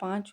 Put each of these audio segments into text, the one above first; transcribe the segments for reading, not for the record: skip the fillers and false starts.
5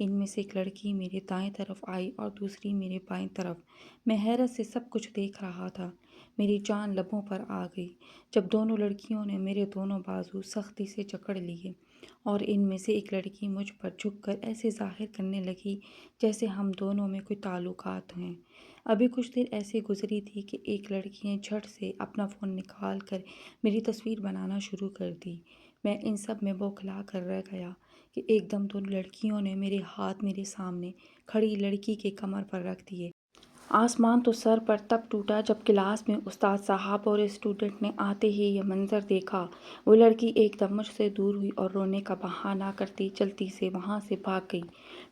ان میں سے ایک لڑکی میرے دائیں طرف آئی اور دوسری میرے بائیں طرف۔ میں حیرت سے سب کچھ دیکھ رہا تھا۔ میری جان لبوں پر آ گئی جب دونوں لڑکیوں نے میرے دونوں بازو سختی سے جکڑ لیے اور ان میں سے ایک لڑکی مجھ پر جھک کر ایسے ظاہر کرنے لگی جیسے ہم دونوں میں کوئی تعلقات ہیں۔ ابھی کچھ دیر ایسے گزری تھی کہ ایک لڑکی نے جھٹ سے اپنا فون نکال کر میری تصویر بنانا شروع کر دی۔ میں ان سب میں بوکھلا کر رہ گیا کہ ایک دم دونوں لڑکیوں نے میرے ہاتھ میرے سامنے کھڑی لڑکی کے کمر پر رکھ دیے۔ آسمان تو سر پر تب ٹوٹا جب کلاس میں استاد صاحب اور اسٹوڈنٹ نے آتے ہی یہ منظر دیکھا۔ وہ لڑکی ایک دم مجھ سے دور ہوئی اور رونے کا بہانہ کرتی جلدی سے وہاں سے بھاگ گئی۔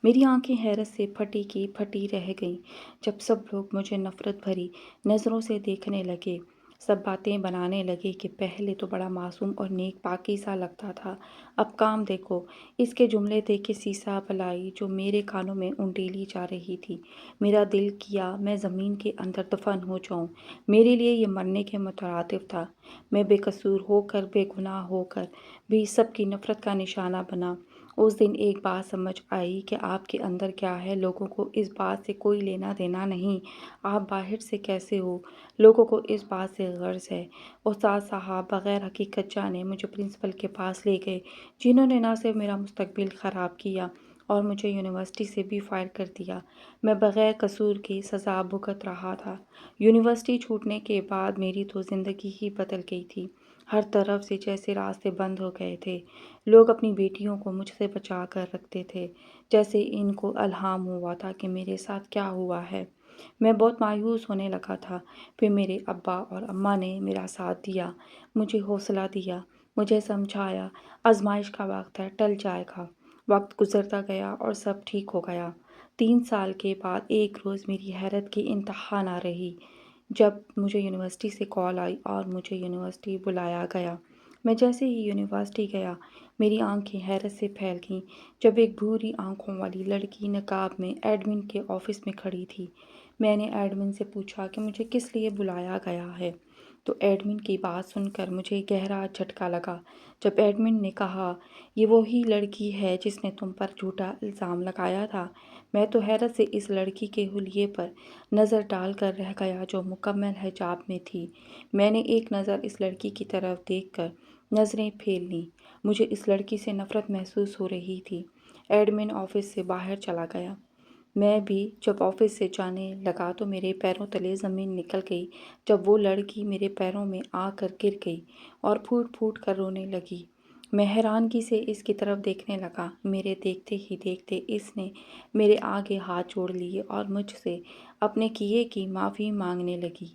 میری آنکھیں حیرت سے پھٹی کی پھٹی رہ گئیں جب سب لوگ مجھے نفرت بھری نظروں سے دیکھنے لگے۔ سب باتیں بنانے لگے کہ پہلے تو بڑا معصوم اور نیک پاکیزہ لگتا تھا، اب کام دیکھو۔ اس کے جملے دیکھ سیسا بلائی جو میرے کانوں میں اونڈیلی جا رہی تھی۔ میرا دل کیا میں زمین کے اندر دفن ہو جاؤں۔ میرے لیے یہ مرنے کے مترادف تھا۔ میں بے قصور ہو کر بے گناہ ہو کر بھی سب کی نفرت کا نشانہ بنا۔ اس دن ایک بات سمجھ آئی کہ آپ کے اندر کیا ہے لوگوں کو اس بات سے کوئی لینا دینا نہیں، آپ باہر سے کیسے ہو لوگوں کو اس بات سے غرض ہے۔ استاد صاحب بغیر حقیقت جانے مجھے پرنسپل کے پاس لے گئے جنہوں نے نہ صرف میرا مستقبل خراب کیا اور مجھے یونیورسٹی سے بھی فائر کر دیا۔ میں بغیر قصور کی سزا بھگت رہا تھا۔ یونیورسٹی چھوٹنے کے بعد میری تو زندگی ہی بدل گئی تھی۔ ہر طرف سے جیسے راستے بند ہو گئے تھے۔ لوگ اپنی بیٹیوں کو مجھ سے بچا کر رکھتے تھے جیسے ان کو الہام ہوا تھا کہ میرے ساتھ کیا ہوا ہے۔ میں بہت مایوس ہونے لگا تھا۔ پھر میرے ابا اور اماں نے میرا ساتھ دیا، مجھے حوصلہ دیا، مجھے سمجھایا آزمائش کا وقت ہے، ٹل جائے گا۔ وقت گزرتا گیا اور سب ٹھیک ہو گیا۔ 3 سال کے بعد ایک روز میری حیرت کی انتہا نہ رہی جب مجھے یونیورسٹی سے کال آئی اور مجھے یونیورسٹی بلایا گیا۔ میں جیسے ہی یونیورسٹی گیا میری آنکھیں حیرت سے پھیل گئیں جب ایک بھوری آنکھوں والی لڑکی نقاب میں ایڈمن کے آفس میں کھڑی تھی۔ میں نے ایڈمن سے پوچھا کہ مجھے کس لیے بلایا گیا ہے، تو ایڈمن کی بات سن کر مجھے گہرا جھٹکا لگا جب ایڈمن نے کہا یہ وہی لڑکی ہے جس نے تم پر جھوٹا الزام لگایا تھا۔ میں تو حیرت سے اس لڑکی کے حلیے پر نظر ڈال کر رہ گیا جو مکمل حجاب میں تھی۔ میں نے ایک نظر اس لڑکی کی طرف دیکھ کر نظریں پھیر لیں۔ مجھے اس لڑکی سے نفرت محسوس ہو رہی تھی۔ ایڈمن آفس سے باہر چلا گیا۔ میں بھی جب آفس سے جانے لگا تو میرے پیروں تلے زمین نکل گئی جب وہ لڑکی میرے پیروں میں آ کر گر گئی اور پھوٹ پھوٹ کر رونے لگی۔ میں حیرانگی سے اس کی طرف دیکھنے لگا۔ میرے دیکھتے ہی دیکھتے اس نے میرے آگے ہاتھ جوڑ لیے اور مجھ سے اپنے کیے کی معافی مانگنے لگی۔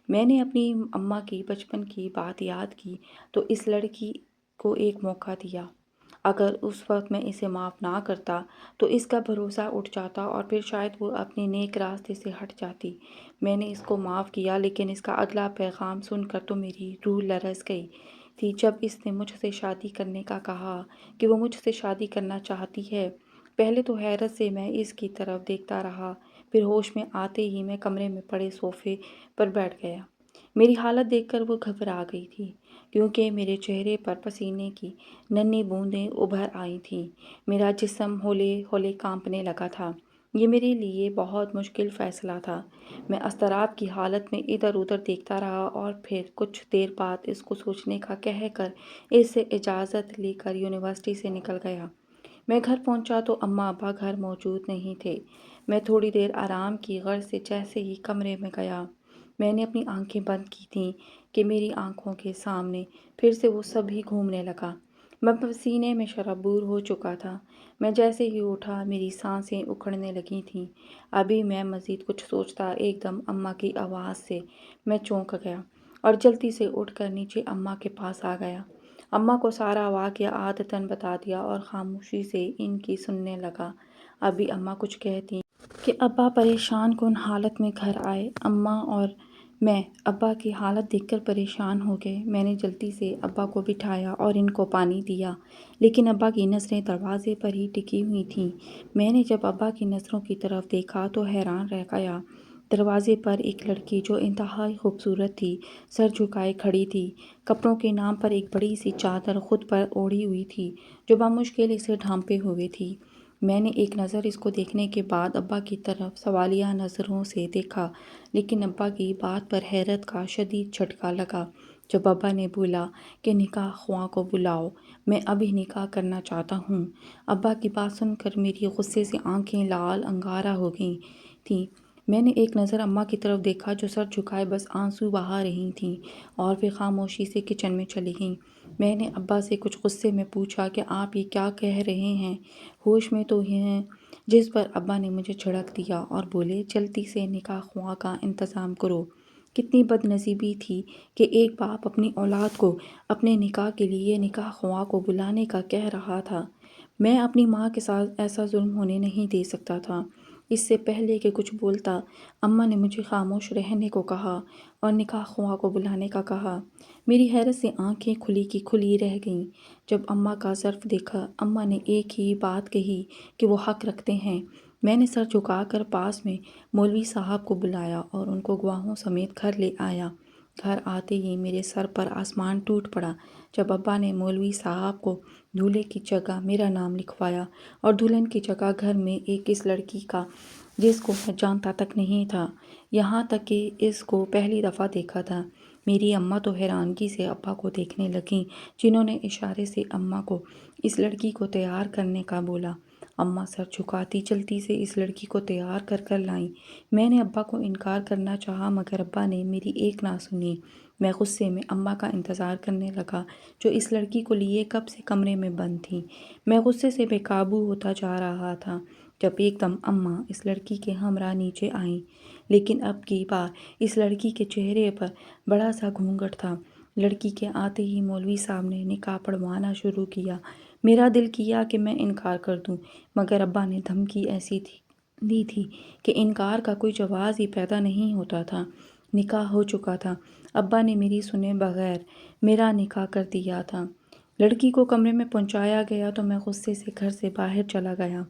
میں نے اپنی اماں کی بچپن کی بات یاد کی تو اس لڑکی کو ایک موقع دیا۔ اگر اس وقت میں اسے معاف نہ کرتا تو اس کا بھروسہ اٹھ جاتا اور پھر شاید وہ اپنے نیک راستے سے ہٹ جاتی۔ میں نے اس کو معاف کیا لیکن اس کا اگلا پیغام سن کر تو میری روح لرز گئی تھی جب اس نے مجھ سے شادی کرنے کا کہا کہ وہ مجھ سے شادی کرنا چاہتی ہے۔ پہلے تو حیرت سے میں اس کی طرف دیکھتا رہا، پھر ہوش میں آتے ہی میں کمرے میں پڑے صوفے پر بیٹھ گیا۔ میری حالت دیکھ کر وہ گھبرا گئی تھی کیونکہ میرے چہرے پر پسینے کی ننھی بوندیں ابھر آئی تھیں۔ میرا جسم ہولے ہولے کانپنے لگا تھا۔ یہ میرے لیے بہت مشکل فیصلہ تھا۔ میں اضطراب کی حالت میں ادھر ادھر دیکھتا رہا اور پھر کچھ دیر بعد اس کو سوچنے کا کہہ کر اس سے اجازت لے کر یونیورسٹی سے نکل گیا۔ میں گھر پہنچا تو اماں ابا گھر موجود نہیں تھے۔ میں تھوڑی دیر آرام کی غرض سے جیسے ہی کمرے میں گیا، میں نے اپنی آنکھیں بند کی تھیں کہ میری آنکھوں کے سامنے پھر سے وہ سب ہی گھومنے لگا۔ میں پسینے میں شرابور ہو چکا تھا۔ میں جیسے ہی اٹھا میری سانسیں اکھڑنے لگی تھیں۔ ابھی میں مزید کچھ سوچتا ایک دم اماں کی آواز سے میں چونک گیا اور جلدی سے اٹھ کر نیچے اماں کے پاس آ گیا۔ اماں کو سارا واقعہ عادتاً بتا دیا اور خاموشی سے ان کی سننے لگا۔ ابھی اماں کچھ کہتی کہ ابا پریشان کن حالت میں گھر آئے۔ اماں اور میں ابا کی حالت دیکھ کر پریشان ہو گئے۔ میں نے جلدی سے ابا کو بٹھایا اور ان کو پانی دیا لیکن ابا کی نظریں دروازے پر ہی ٹکی ہوئی تھیں۔ میں نے جب ابا کی نظروں کی طرف دیکھا تو حیران رہ گیا۔ دروازے پر ایک لڑکی جو انتہائی خوبصورت تھی سر جھکائے کھڑی تھی۔ کپڑوں کے نام پر ایک بڑی سی چادر خود پر اوڑھی ہوئی تھی جو بمشکل اسے ڈھانپے ہوئے تھی۔ میں نے ایک نظر اس کو دیکھنے کے بعد ابا کی طرف سوالیہ نظروں سے دیکھا، لیکن ابا کی بات پر حیرت کا شدید جھٹکا لگا جب ابا نے بولا کہ نکاح خواہ کو بلاؤ، میں ابھی نکاح کرنا چاہتا ہوں۔ ابا کی بات سن کر میری غصے سے آنکھیں لال انگارہ ہو گئی تھیں۔ میں نے ایک نظر اماں کی طرف دیکھا جو سر جھکائے بس آنسو بہا رہی تھیں اور پھر خاموشی سے کچن میں چلی گئیں۔ میں نے ابا سے کچھ غصے میں پوچھا کہ آپ یہ کیا کہہ رہے ہیں؟ ہوش میں تو ہیں؟ جس پر ابا نے مجھے جھڑک دیا اور بولے جلدی سے نکاح خواہ کا انتظام کرو۔ کتنی بد نصیبی تھی کہ ایک باپ اپنی اولاد کو اپنے نکاح کے لیے نکاح خواہ کو بلانے کا کہہ رہا تھا۔ میں اپنی ماں کے ساتھ ایسا ظلم ہونے نہیں دے سکتا تھا۔ اس سے پہلے کہ کچھ بولتا، اماں نے مجھے خاموش رہنے کو کہا اور نکاح خواہ کو بلانے کا کہا۔ میری حیرت سے آنکھیں کھلی کی کھلی رہ گئیں۔ جب اماں کا ظرف دیکھا، اماں نے ایک ہی بات کہی کہ وہ حق رکھتے ہیں۔ میں نے سر جھکا کر پاس میں مولوی صاحب کو بلایا اور ان کو گواہوں سمیت گھر لے آیا۔ گھر آتے ہی میرے سر پر آسمان ٹوٹ پڑا جب ابا نے مولوی صاحب کو دولہے کی جگہ میرا نام لکھوایا اور دلہن کی جگہ گھر میں ایک اس لڑکی کا جس کو میں جانتا تک نہیں تھا، یہاں تک کہ اس کو پہلی دفعہ دیکھا تھا۔ میری اماں تو حیرانگی سے ابا کو دیکھنے لگیں، جنہوں نے اشارے سے اماں کو اس لڑکی کو تیار کرنے کا بولا۔ اماں سر جھکاتی جلدی سے اس لڑکی کو تیار کر کر لائیں۔ میں نے ابا کو انکار کرنا چاہا مگر ابا نے میری ایک نہ سنی۔ میں غصے میں اماں کا انتظار کرنے لگا جو اس لڑکی کو لیے کب سے کمرے میں بند تھیں۔ میں غصے سے بے قابو ہوتا جا رہا تھا جب ایک دم اماں اس لڑکی کے ہمراہ نیچے آئیں، لیکن اب کی بار اس لڑکی کے چہرے پر بڑا سا گھونگھٹ تھا۔ لڑکی کے آتے ہی مولوی صاحب نے نکاح پڑھوانا شروع کیا۔ میرا دل کیا کہ میں انکار کر دوں مگر ابا نے دھمکی ایسی دی تھی کہ انکار کا کوئی جواز ہی پیدا نہیں ہوتا تھا۔ نکاح ہو چکا تھا۔ ابا نے میری سنے بغیر میرا نکاح کر دیا تھا۔ لڑکی کو کمرے میں پہنچایا گیا تو میں غصے سے گھر سے باہر چلا گیا۔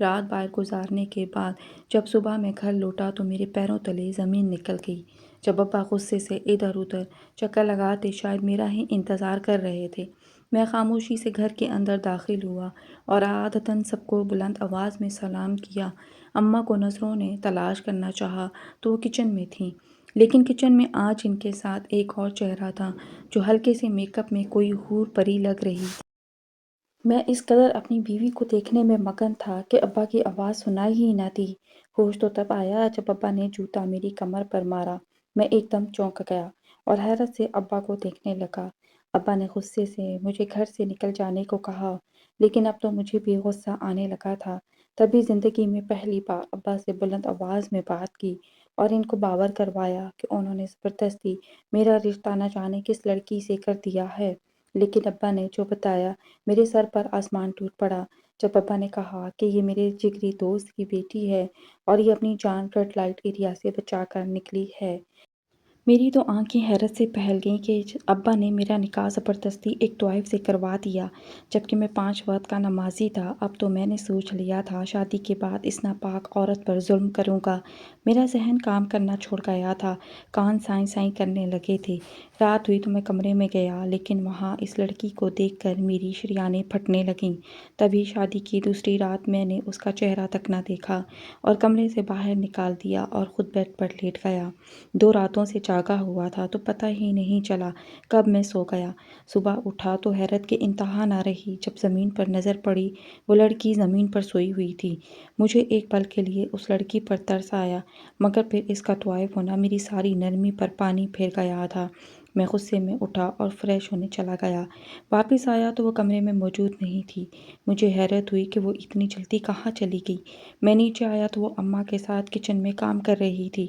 رات باہر گزارنے کے بعد جب صبح میں گھر لوٹا تو میرے پیروں تلے زمین نکل گئی۔ جب ابا غصے سے ادھر ادھر چکر لگاتے شاید میرا ہی انتظار کر رہے تھے، میں خاموشی سے گھر کے اندر داخل ہوا اور عادتاً سب کو بلند آواز میں سلام کیا۔ اماں کو نظروں نے تلاش کرنا چاہا تو وہ کچن میں تھیں، لیکن کچن میں آج ان کے ساتھ ایک اور چہرہ تھا جو ہلکے سے میک اپ میں کوئی حور پری لگ رہی تھی۔ میں اس قدر اپنی بیوی کو دیکھنے میں مگن تھا کہ ابا کی آواز سنائی ہی نہ دی۔ ہوش تو تب آیا جب ابا نے جوتا میری کمر پر مارا۔ میں ایک دم چونک گیا اور حیرت سے ابا کو دیکھنے لگا۔ ابا نے غصے سے مجھے گھر سے نکل جانے کو کہا، لیکن اب تو مجھے بھی غصہ آنے لگا تھا۔ تبھی زندگی میں پہلی بار ابا سے بلند آواز میں بات کی اور ان کو باور کروایا کہ انہوں نے زبردستی میرا رشتہ نہ جانے کس لڑکی سے کر دیا ہے۔ لیکن ابا نے جو بتایا، میرے سر پر آسمان ٹوٹ پڑا جب ابا نے کہا کہ یہ میرے جگری دوست کی بیٹی ہے اور یہ اپنی جان ریڈ لائٹ ایریا سے بچا کر نکلی ہے۔ میری تو آنکھیں حیرت سے پھیل گئیں کہ ابا نے میرا نکاح زبردستی ایک طوائف سے کروا دیا، جبکہ میں 5 وقت کا نمازی تھا۔ اب تو میں نے سوچ لیا تھا شادی کے بعد اس ناپاک عورت پر ظلم کروں گا۔ میرا ذہن کام کرنا چھوڑ گیا تھا، کان سائیں سائیں کرنے لگے تھے۔ رات ہوئی تو میں کمرے میں گیا، لیکن وہاں اس لڑکی کو دیکھ کر میری شریانیں پھٹنے لگیں۔ تبھی شادی کی دوسری رات میں نے اس کا چہرہ تک نہ دیکھا اور کمرے سے باہر نکال دیا اور خود بیڈ پر لیٹ گیا۔ 2 راتوں سے جاگا ہوا تھا تو پتہ ہی نہیں چلا کب میں سو گیا۔ صبح اٹھا تو حیرت کی انتہا نہ رہی جب زمین پر نظر پڑی۔ وہ لڑکی زمین پر سوئی ہوئی تھی۔ مجھے ایک پل کے لیے اس لڑکی پر ترس آیا مگر پھر اس کا طوائف ہونا میری ساری نرمی پر پانی پھیر گیا تھا۔ میں غصے میں اٹھا اور فریش ہونے چلا گیا۔ واپس آیا تو وہ کمرے میں موجود نہیں تھی۔ مجھے حیرت ہوئی کہ وہ اتنی جلدی کہاں چلی گئی۔ میں نیچے آیا تو وہ اماں کے ساتھ کچن میں کام کر رہی تھی۔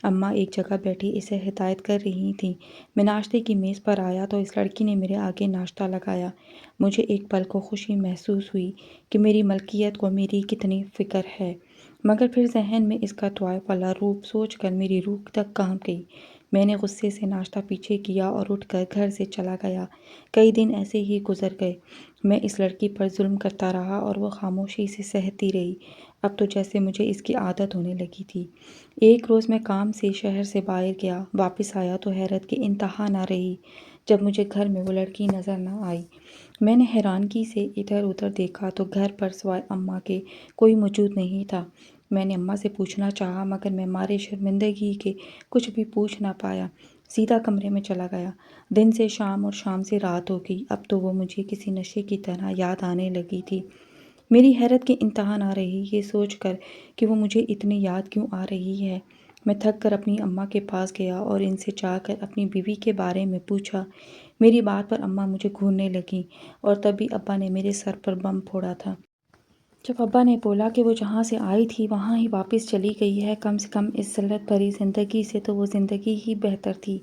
اماں ایک جگہ بیٹھی اسے ہدایت کر رہی تھیں۔ میں ناشتے کی میز پر آیا تو اس لڑکی نے میرے آگے ناشتہ لگایا۔ مجھے ایک پل کو خوشی محسوس ہوئی کہ میری ملکیت کو میری کتنی فکر ہے، مگر پھر ذہن میں اس کا طوائف والا روپ سوچ کر میری روح تک کانپ گئی۔ میں نے غصے سے ناشتہ پیچھے کیا اور اٹھ کر گھر سے چلا گیا۔ کئی دن ایسے ہی گزر گئے۔ میں اس لڑکی پر ظلم کرتا رہا اور وہ خاموشی سے سہتی رہی۔ اب تو جیسے مجھے اس کی عادت ہونے لگی تھی۔ ایک روز میں کام سے شہر سے باہر گیا، واپس آیا تو حیرت کی انتہا نہ رہی جب مجھے گھر میں وہ لڑکی نظر نہ آئی۔ میں نے حیرانگی سے ادھر ادھر دیکھا تو گھر پر سوائے اماں کے کوئی موجود نہیں تھا۔ میں نے اماں سے پوچھنا چاہا مگر میں مارے شرمندگی کے کچھ بھی پوچھ نہ پایا، سیدھا کمرے میں چلا گیا۔ دن سے شام اور شام سے رات ہو گئی، اب تو وہ مجھے کسی نشے کی طرح یاد آنے لگی تھی۔ میری حیرت کی انتہا نہ رہی یہ سوچ کر کہ وہ مجھے اتنی یاد کیوں آ رہی ہے۔ میں تھک کر اپنی اماں کے پاس گیا اور ان سے جا کر اپنی بیوی کے بارے میں پوچھا۔ میری بات پر اماں مجھے گھورنے لگیں اور تبھی ابا نے میرے سر پر بم پھوڑا تھا۔ جب ابا نے بولا کہ وہ جہاں سے آئی تھی وہاں ہی واپس چلی گئی ہے، کم سے کم اس ذلت بھری زندگی سے تو وہ زندگی ہی بہتر تھی۔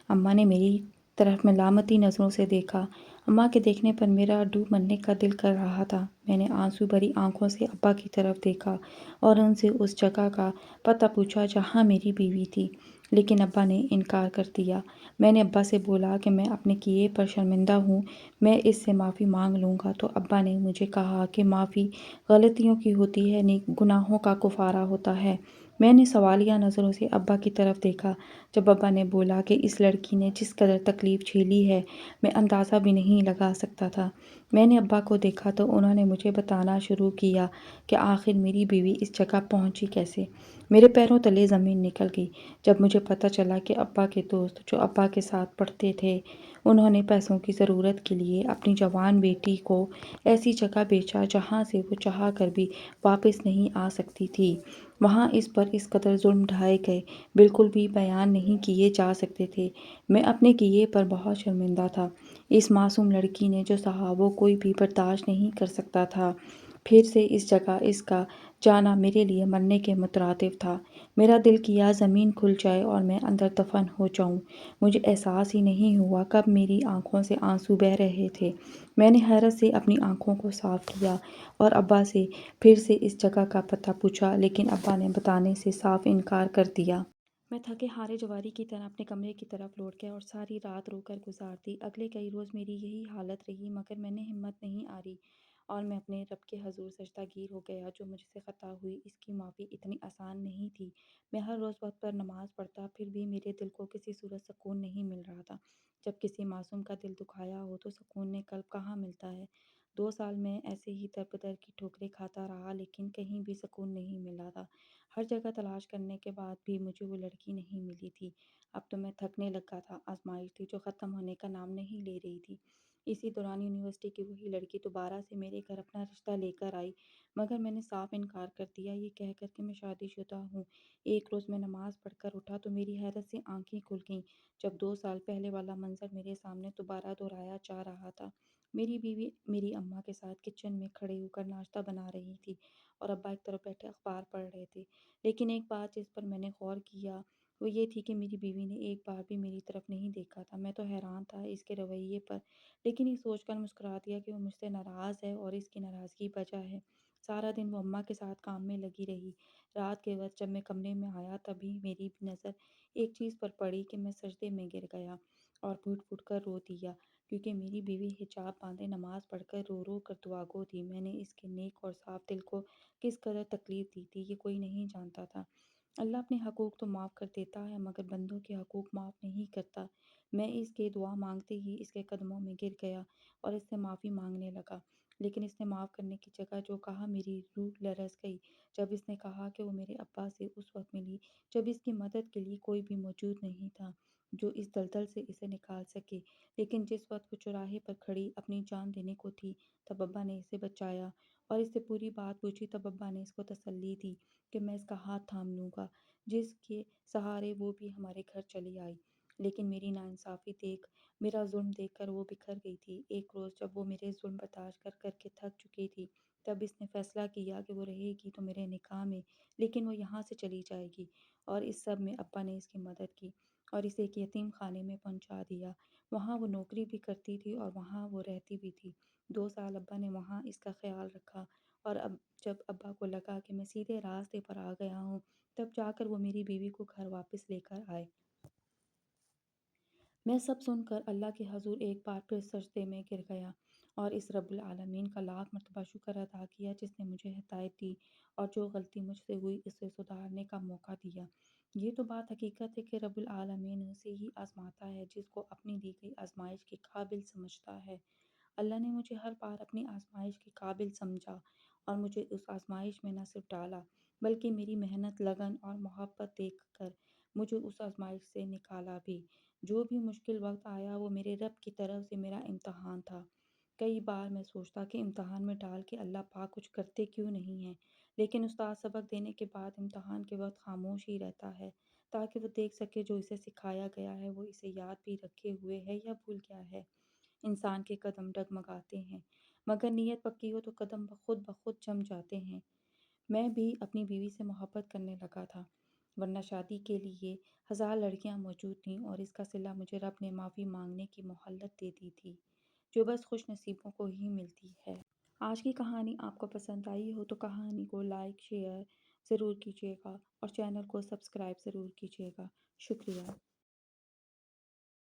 اماں نے میری طرف ملامتی نظروں سے دیکھا۔ اماں کے دیکھنے پر میرا ڈوب مرنے کا دل کر رہا تھا۔ میں نے آنسو بھری آنکھوں سے ابا کی طرف دیکھا اور ان سے اس جگہ کا پتہ پوچھا جہاں میری بیوی تھی، لیکن ابا نے انکار کر دیا۔ میں نے ابا سے بولا کہ میں اپنے کیے پر شرمندہ ہوں، میں اس سے معافی مانگ لوں گا، تو ابا نے مجھے کہا کہ معافی غلطیوں کی ہوتی ہے، نیک گناہوں کا کفارہ ہوتا ہے۔ میں نے سوالیہ نظروں سے ابا کی طرف دیکھا جب ابا نے بولا کہ اس لڑکی نے جس قدر تکلیف جھیلی ہے میں اندازہ بھی نہیں لگا سکتا تھا۔ میں نے ابا کو دیکھا تو انہوں نے مجھے بتانا شروع کیا کہ آخر میری بیوی اس جگہ پہنچی کیسے۔ میرے پیروں تلے زمین نکل گئی جب مجھے پتہ چلا کہ ابا کے دوست جو ابا کے ساتھ پڑھتے تھے، انہوں نے پیسوں کی ضرورت کے لیے اپنی جوان بیٹی کو ایسی جگہ بیچا جہاں سے وہ چاہ کر بھی واپس نہیں آ سکتی تھی۔ وہاں اس پر اس قدر ظلم ڈھائے گئے، بالکل بھی بیان نہیں کیے جا سکتے تھے۔ میں اپنے کیے پر بہت شرمندہ تھا۔ اس معصوم لڑکی نے جو سہا وہ کوئی بھی برداشت نہیں کر سکتا تھا۔ پھر سے اس جگہ اس کا جانا میرے لیے مرنے کے مترادف تھا۔ میرا دل کیا زمین کھل جائے اور میں اندر دفن ہو جاؤں۔ مجھے احساس ہی نہیں ہوا کب میری آنکھوں سے آنسو بہہ رہے تھے۔ میں نے حیرت سے اپنی آنکھوں کو صاف کیا اور ابا سے پھر سے اس جگہ کا پتہ پوچھا، لیکن ابا نے بتانے سے صاف انکار کر دیا۔ میں تھکے ہارے جواری کی طرح اپنے کمرے کی طرف لوٹ گیا اور ساری رات رو کر گزار دی۔ اگلے کئی روز میری یہی حالت رہی مگر میں نے ہمت نہیں ہاری اور میں اپنے رب کے حضور سجدہ گیر ہو گیا۔ جو مجھ سے خطا ہوئی اس کی معافی اتنی آسان نہیں تھی۔ میں ہر روز وقت پر نماز پڑھتا، پھر بھی میرے دل کو کسی صورت سکون نہیں مل رہا تھا۔ جب کسی معصوم کا دل دکھایا ہو تو سکون قلب کہاں ملتا ہے۔ 2 سال میں ایسے ہی در بدر کی ٹھوکریں کھاتا رہا لیکن کہیں بھی سکون نہیں ملا تھا۔ ہر جگہ تلاش کرنے کے بعد بھی مجھے وہ لڑکی نہیں ملی تھی۔ اب تو میں تھکنے لگا تھا۔ آزمائش تھی جو ختم ہونے کا نام نہیں لے رہی تھی۔ اسی دوران یونیورسٹی کی وہی لڑکی دوبارہ سے میرے گھر اپنا رشتہ لے کر آئی مگر میں نے صاف انکار کر دیا، یہ کہہ کر کہ میں شادی شدہ ہوں۔ ایک روز میں نماز پڑھ کر اٹھا تو میری حیرت سے آنکھیں کھل گئیں جب 2 سال پہلے والا منظر میرے سامنے دوبارہ دہرایا جا رہا تھا۔ میری بیوی میری اماں کے ساتھ کچن میں کھڑے ہو کر ناشتہ بنا رہی تھی اور ابا ایک طرف بیٹھے اخبار پڑھ رہے تھے۔ لیکن ایک بات جس پر میں نے غور کیا وہ یہ تھی کہ میری بیوی نے ایک بار بھی میری طرف نہیں دیکھا تھا۔ میں تو حیران تھا اس کے رویے پر، لیکن یہ سوچ کر مسکرا دیا کہ وہ مجھ سے ناراض ہے اور اس کی ناراضگی وجہ ہے۔ سارا دن وہ اماں کے ساتھ کام میں لگی رہی۔ رات کے وقت جب میں کمرے میں آیا تبھی میری نظر ایک چیز پر پڑی کہ میں سجدے میں گر گیا اور پھوٹ پھوٹ کر رو دیا کیونکہ میری بیوی حجاب باندھے نماز پڑھ کر رو رو کر دعا گو تھی۔ میں نے اس کے نیک اور صاف دل کو کس قدر تکلیف دی تھی یہ کوئی نہیں جانتا تھا۔ اللہ اپنے حقوق تو معاف کر دیتا ہے مگر بندوں کے حقوق معاف نہیں کرتا۔ میں اس کے دعا مانگتے ہی اس کے قدموں میں گر گیا اور اس سے معافی مانگنے لگا، لیکن اس نے معاف کرنے کی جگہ جو کہا میری روح لرز گئی جب اس نے کہا کہ وہ میرے ابا سے اس وقت ملی جب اس کی مدد کے لیے کوئی بھی موجود نہیں تھا جو اس دلدل سے اسے نکال سکے، لیکن جس وقت وہ چوراہے پر کھڑی اپنی جان دینے کو تھی تب ابا نے اسے بچایا اور اس سے پوری بات پوچھی۔ تب ابا نے اس کو تسلی دی کہ میں اس کا ہاتھ تھام لوں گا، جس کے سہارے وہ بھی ہمارے گھر چلی آئی۔ لیکن میری ناانصافی دیکھ، میرا ظلم دیکھ کر وہ بکھر گئی تھی۔ ایک روز جب وہ میرے ظلم برداشت کر کر کے تھک چکی تھی تب اس نے فیصلہ کیا کہ وہ رہے گی تو میرے نکاح میں، لیکن وہ یہاں سے چلی جائے گی، اور اس سب میں ابا نے اس کی مدد کی اور اسے ایک یتیم خانے میں پہنچا دیا۔ وہاں وہ نوکری بھی کرتی تھی اور وہاں وہ رہتی بھی تھی۔ 2 سال ابا نے وہاں اس کا خیال رکھا اور اب جب ابا کو لگا کہ میں سیدھے راستے پر آ گیا ہوں تب جا کر وہ میری بیوی کو گھر واپس لے کر آئے۔ میں سب سن کر اللہ کے حضور ایک بار پھر سجدے میں گر گیا اور اس رب العالمین کا لاکھ مرتبہ شکر ادا کیا جس نے مجھے ہدایت دی اور جو غلطی مجھ سے ہوئی اسے سدھارنے کا موقع دیا۔ یہ تو بات حقیقت ہے کہ رب العالمین اسے ہی آزماتا ہے جس کو اپنی دی گئی آزمائش کے قابل سمجھتا ہے۔ اللہ نے مجھے ہر بار اپنی آزمائش کے قابل سمجھا اور مجھے اس آزمائش میں نہ صرف ڈالا بلکہ میری محنت، لگن اور محبت دیکھ کر مجھے اس آزمائش سے نکالا بھی۔ جو بھی مشکل وقت آیا وہ میرے رب کی طرف سے میرا امتحان تھا۔ کئی بار میں سوچتا کہ امتحان میں ڈال کے اللہ پاک کچھ کرتے کیوں نہیں ہیں، لیکن استاد سبق دینے کے بعد امتحان کے وقت خاموش ہی رہتا ہے تاکہ وہ دیکھ سکے جو اسے سکھایا گیا ہے وہ اسے یاد بھی رکھے ہوئے ہے یا بھول گیا ہے۔ انسان کے قدم ڈگمگاتے ہیں مگر نیت پکی ہو تو قدم بخود جم جاتے ہیں۔ میں بھی اپنی بیوی سے محبت کرنے لگا تھا ورنہ شادی کے لیے ہزار لڑکیاں موجود تھیں اور اس کا صلہ مجھے رب نے معافی مانگنے کی مہلت دے دی تھی جو بس خوش نصیبوں کو ہی ملتی ہے۔ آج کی کہانی آپ کو پسند آئی ہو تو کہانی کو لائک شیئر ضرور کیجیے گا اور چینل کو سبسکرائب ضرور کیجیے گا۔ شکریہ۔